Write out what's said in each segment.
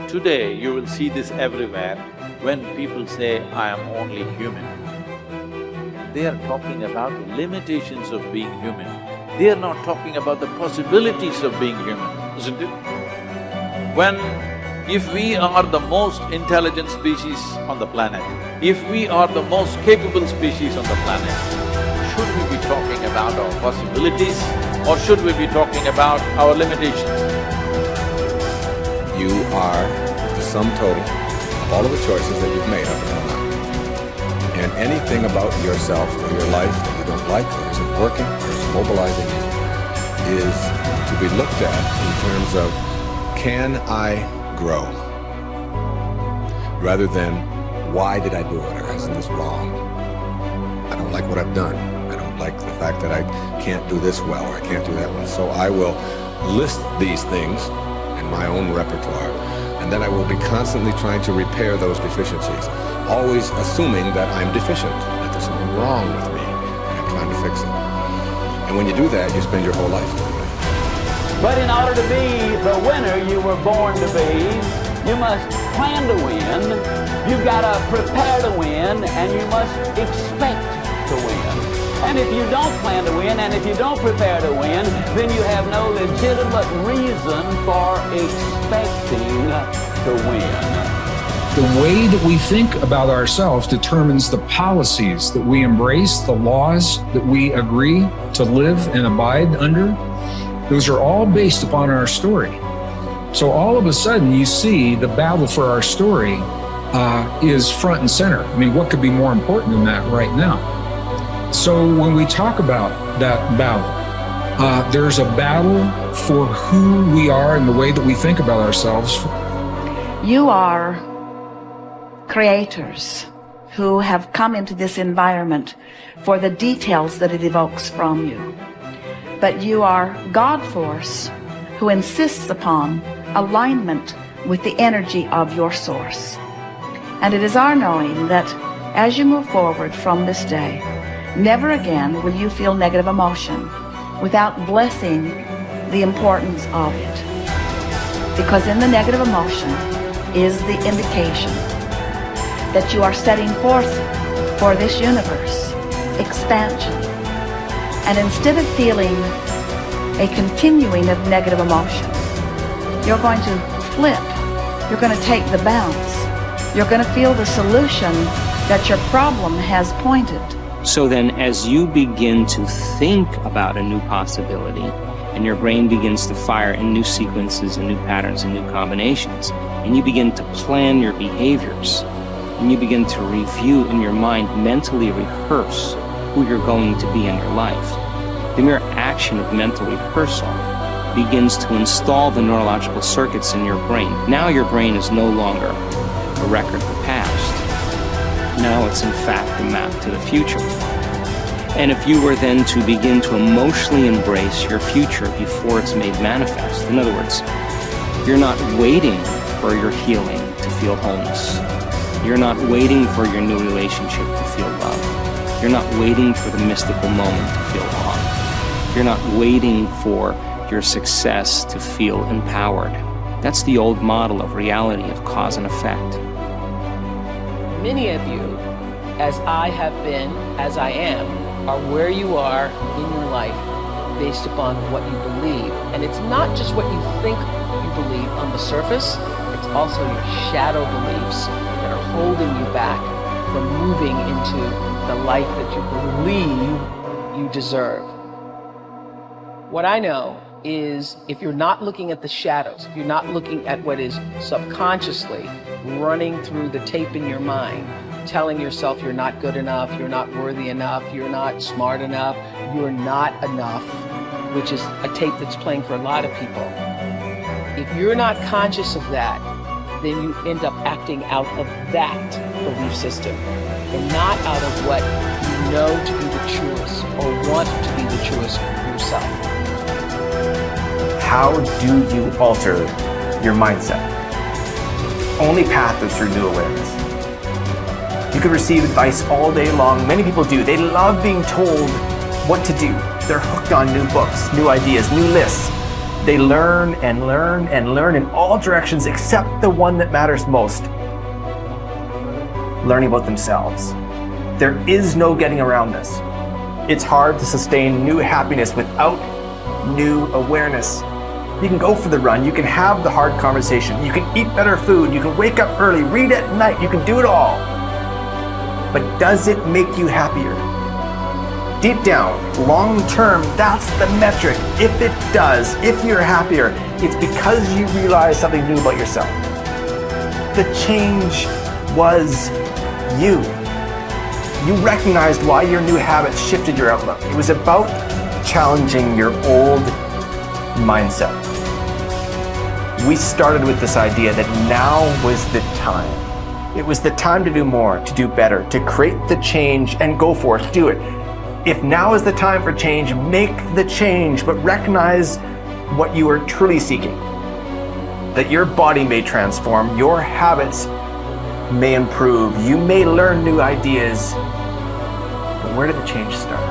Today, you will see this everywhere when people say, I am only human. They are talking about the limitations of being human. They are not talking about the possibilities of being human, isn't it? If we are the most intelligent species on the planet, if we are the most capable species on the planet, should we be talking about our possibilities or should we be talking about our limitations? You are the sum total of all of the choices that you've made up until now. And anything about yourself or your life that you don't like or isn't working or is mobilizing you is to be looked at in terms of, can I grow? Rather than, why did I do it, or isn't this wrong? I don't like what I've done. I don't like the fact that I can't do this well or I can't do that well. So I will list these things in my own repertoire, and then I will be constantly trying to repair those deficiencies, always assuming that I'm deficient, that there's something wrong with me, and I'm trying to fix it. And when you do that, you spend your whole life doing that. But in order to be the winner you were born to be, you must plan to win, you've got to prepare to win, and you must expect to win. And if you don't plan to win, and if you don't prepare to win, then you have no legitimate reason for expecting to win. The way that we think about ourselves determines the policies that we embrace, the laws that we agree to live and abide under. Those are all based upon our story. So all of a sudden you see the battle for our story is front and center. I mean, what could be more important than that right now? So when we talk about that battle, there's a battle for who we are and the way that we think about ourselves. You are creators who have come into this environment for the details that it evokes from you. But you are God force who insists upon alignment with the energy of your source. And it is our knowing that as you move forward from this day, never again will you feel negative emotion without blessing the importance of it. Because in the negative emotion is the indication that you are setting forth for this universe expansion. And instead of feeling a continuing of negative emotion, you're going to flip. You're going to take the bounce. You're going to feel the solution that your problem has pointed. So then as you begin to think about a new possibility, and your brain begins to fire in new sequences and new patterns and new combinations, and you begin to plan your behaviors, and you begin to review in your mind, mentally rehearse who you're going to be in your life, the mere action of mental rehearsal begins to install the neurological circuits in your brain. Now your brain is no longer a record of the past. Now it's in fact a map to the future. And if you were then to begin to emotionally embrace your future before it's made manifest, in other words, you're not waiting for your healing to feel wholeness. You're not waiting for your new relationship to feel love. You're not waiting for the mystical moment to feel awe. You're not waiting for your success to feel empowered. That's the old model of reality, of cause and effect. Many of you, as I have been, as I am, are where you are in your life based upon what you believe. And it's not just what you think you believe on the surface, it's also your shadow beliefs that are holding you back from moving into the life that you believe you deserve. What I know is if you're not looking at the shadows, if you're not looking at what is subconsciously running through the tape in your mind, telling yourself you're not good enough, you're not worthy enough, you're not smart enough, you're not enough, which is a tape that's playing for a lot of people. If you're not conscious of that, then you end up acting out of that belief system and not out of what you know to be the truest or want to be the truest for yourself. How do you alter your mindset? The only path is through new awareness. You can receive advice all day long. Many people do. They love being told what to do. They're hooked on new books, new ideas, new lists. They learn and learn and learn in all directions except the one that matters most. Learning about themselves. There is no getting around this. It's hard to sustain new happiness without new awareness. You can go for the run, you can have the hard conversation, you can eat better food, you can wake up early, read at night, you can do it all. But does it make you happier? Deep down, long term, that's the metric. If it does, if you're happier, it's because you realize something new about yourself. The change was you. You recognized why your new habits shifted your outlook. It was about challenging your old mindset. We started with this idea that now was the time. It was the time to do more, to do better, to create the change and go for it, do it. If now is the time for change, make the change, but recognize what you are truly seeking. That your body may transform, your habits may improve, you may learn new ideas, but where did the change start?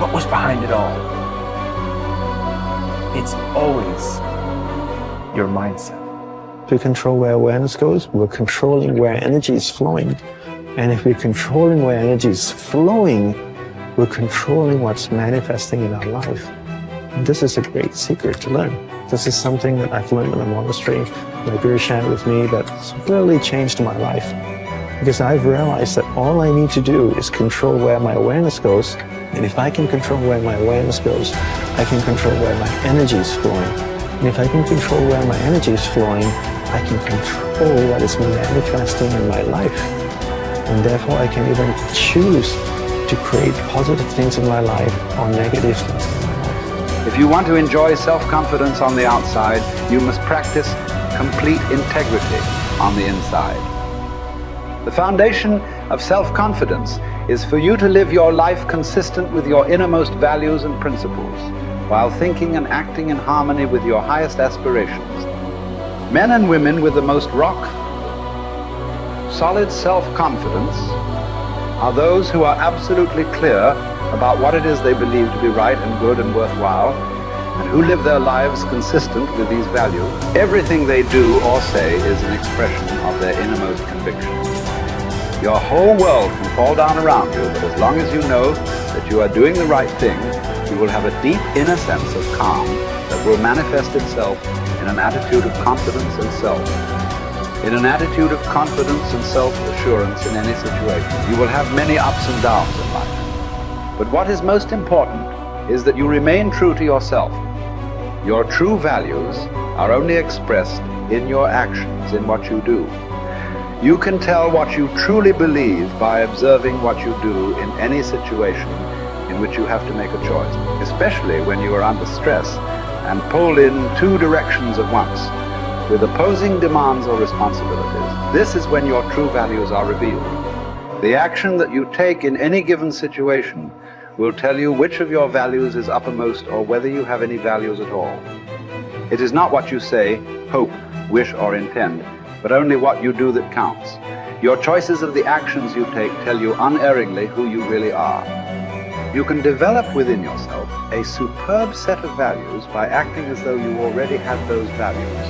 What was behind it all? It's always your mindset. To control where awareness goes, we're controlling where energy is flowing. And if we're controlling where energy is flowing, we're controlling what's manifesting in our life. This is a great secret to learn. This is something that I've learned in the monastery. My guru shared with me that's really changed my life. Because I've realized that all I need to do is control where my awareness goes. And if I can control where my awareness goes, I can control where my energy is flowing. And if I can control where my energy is flowing, I can control what is manifesting in my life. And therefore I can even choose to create positive things in my life or negative things in my life. If you want to enjoy self-confidence on the outside, you must practice complete integrity on the inside. The foundation of self-confidence is for you to live your life consistent with your innermost values and principles, while thinking and acting in harmony with your highest aspirations. Men and women with the most solid self-confidence are those who are absolutely clear about what it is they believe to be right and good and worthwhile, and who live their lives consistent with these values. Everything they do or say is an expression of their innermost convictions. Your whole world can fall down around you, but as long as you know that you are doing the right thing, you will have a deep inner sense of calm that will manifest itself in an attitude of confidence and self. In an attitude of confidence and self-assurance in any situation. You will have many ups and downs in life. But what is most important is that you remain true to yourself. Your true values are only expressed in your actions, in what you do. You can tell what you truly believe by observing what you do in any situation in which you have to make a choice, especially when you are under stress and pulled in two directions at once, with opposing demands or responsibilities. This is when your true values are revealed. The action that you take in any given situation will tell you which of your values is uppermost or whether you have any values at all. It is not what you say, hope, wish, or intend, but only what you do that counts. Your choices of the actions you take tell you unerringly who you really are. You can develop within yourself a superb set of values by acting as though you already had those values.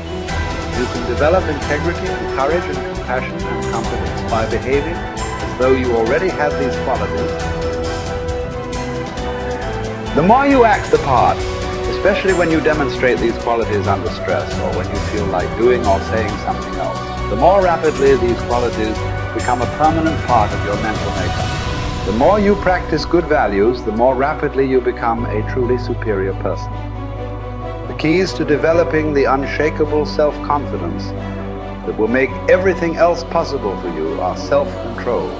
You can develop integrity and courage and compassion and confidence by behaving as though you already had these qualities. The more you act the part, especially when you demonstrate these qualities under stress or when you feel like doing or saying something else, the more rapidly these qualities become a permanent part of your mental makeup. The more you practice good values, the more rapidly you become a truly superior person. The keys to developing the unshakable self-confidence that will make everything else possible for you are self-control,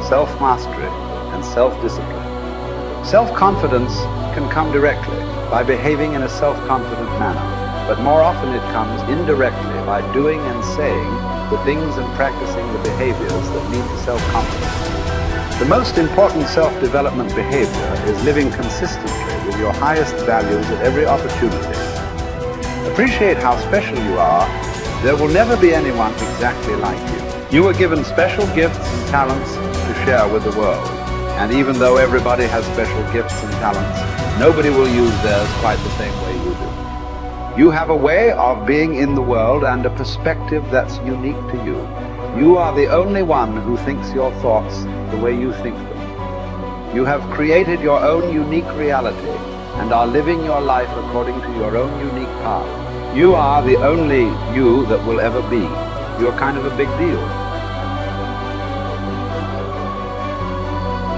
self-mastery, and self-discipline. Self-confidence can come directly by behaving in a self-confident manner, but more often it comes indirectly by doing and saying the things and practicing the behaviors that lead to self-confidence. The most important self-development behavior is living consistently with your highest values at every opportunity. Appreciate how special you are. There will never be anyone exactly like you. You were given special gifts and talents to share with the world. And even though everybody has special gifts and talents, nobody will use theirs quite the same way you do. You have a way of being in the world and a perspective that's unique to you. You are the only one who thinks your thoughts the way you think them. You have created your own unique reality and are living your life according to your own unique path. You are the only you that will ever be. You're kind of a big deal.